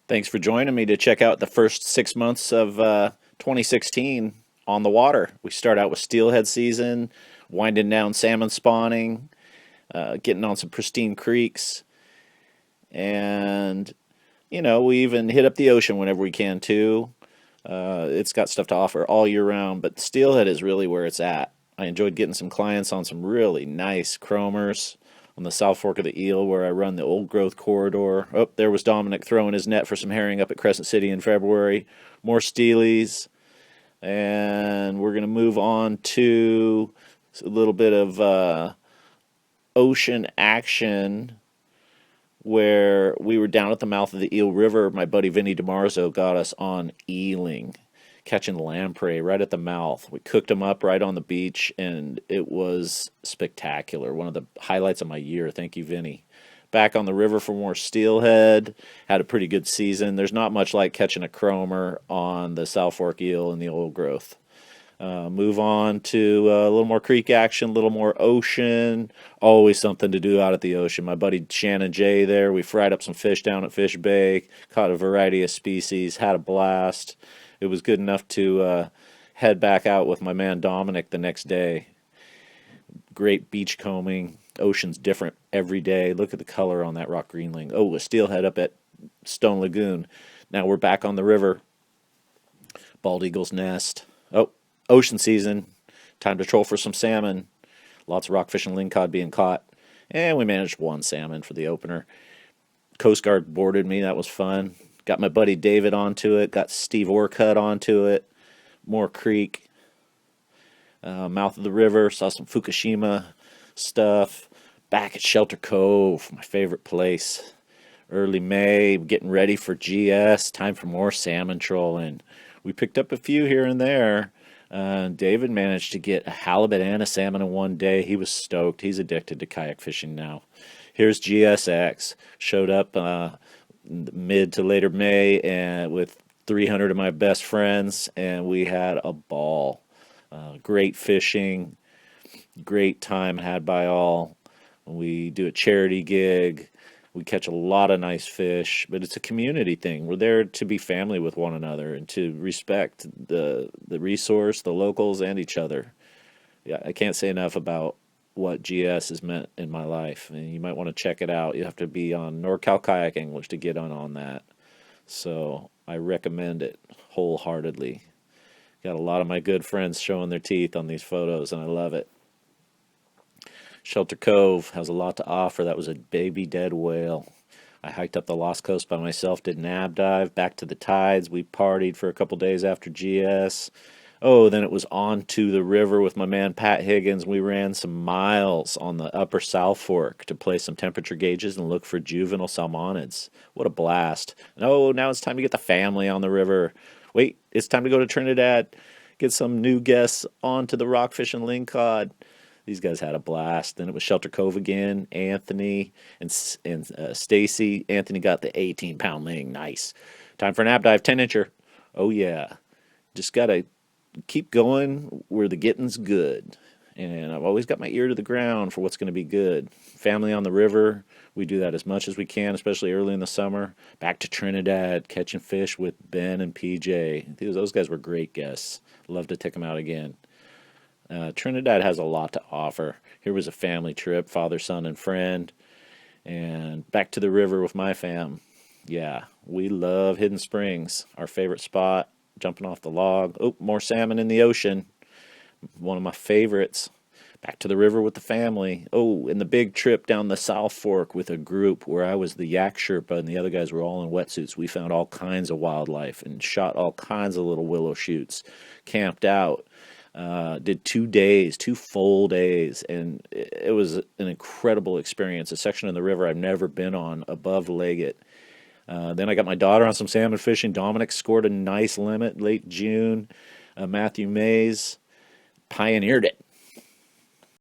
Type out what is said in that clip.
Thanks for joining me to check out the first 6 months of 2016 on the water. We start out with steelhead season, winding down salmon spawning, getting on some pristine creeks, and we even hit up the ocean whenever we can too. It's got stuff to offer all year round, but steelhead is really where it's at. I enjoyed getting some clients on some really nice chromers on the South Fork of the Eel where I run the old growth corridor. Oh, there was Dominic throwing his net for some herring up at Crescent City in February. More steelies. And we're going to move on to a little bit of ocean action where we were down at the mouth of the Eel River. My buddy Vinny DeMarzo got us on eeling, catching lamprey right at the mouth. We cooked them up right on the beach, and it was spectacular. One of the highlights of my year. Thank you, Vinny. Back on the river for more steelhead. Had a pretty good season. There's not much like catching a chromer on the South Fork eel in the old growth. Move on to a little more creek action, a little more ocean. Always something to do out at the ocean. My buddy Shannon J there, we fried up some fish down at Fish Bay, caught a variety of species, had a blast. It was good enough to head back out with my man Dominic the next day. Great beach combing. Ocean's different every day. Look at the color on that rock greenling. Oh, a steelhead up at Stone Lagoon. Now we're back on the river. Bald eagle's nest. Oh, ocean season. Time to troll for some salmon. Lots of rockfish and lingcod being caught. And we managed one salmon for the opener. Coast Guard boarded me. That was fun. Got my buddy David onto it. Got Steve Orcutt onto it. More creek. Mouth of the river. Saw some Fukushima stuff. Back at Shelter Cove, my favorite place. Early May, getting ready for GS. Time for more salmon trolling. We picked up a few here and there. David managed to get a halibut and a salmon in one day. He was stoked. He's addicted to kayak fishing now. Here's GSX. Showed up mid to later May and with 300 of my best friends, and we had a ball. Great fishing, great time had by all. We do a charity gig. We catch a lot of nice fish, but it's a community thing. We're there to be family with one another and to respect the resource, the locals, and each other. Yeah, I can't say enough about what GS has meant in my life, and you might want to check it out. You have to be on NorCal Kayak English to get on that. So I recommend it wholeheartedly. Got a lot of my good friends showing their teeth on these photos, and I love it. Shelter Cove has a lot to offer. That was a baby dead whale. I hiked up the Lost Coast by myself, did an ab dive, back to the tides. We partied for a couple days after GS. Oh, then it was on to the river with my man Pat Higgins. We ran some miles on the upper South Fork to play some temperature gauges and look for juvenile salmonids. What a blast. Oh, now it's time to get the family on the river. Wait, it's time to go to Trinidad. Get some new guests onto the rockfish and lingcod. These guys had a blast. Then it was Shelter Cove again. Anthony and Stacy. Anthony got the 18-pound ling. Nice. Time for an ab dive, 10-incher. Oh, yeah. Just got to keep going where the getting's good. And I've always got my ear to the ground for what's going to be good. Family on the river. We do that as much as we can, especially early in the summer. Back to Trinidad, catching fish with Ben and PJ. Those guys were great guests. Love to take them out again. Trinidad has a lot to offer. Here was a family trip, father, son, and friend. And back to the river with my fam. Yeah, we love Hidden Springs, our favorite spot. Jumping off the log. Oh, more salmon in the ocean. One of my favorites. Back to the river with the family. Oh, and the big trip down the South Fork with a group where I was the yak Sherpa and the other guys were all in wetsuits. We found all kinds of wildlife and shot all kinds of little willow shoots. Camped out. Did 2 days, 2 full days, and it was an incredible experience. A section of the river I've never been on above Leggett. Then I got my daughter on some salmon fishing. Dominic scored a nice limit late June. Matthew Mays pioneered it.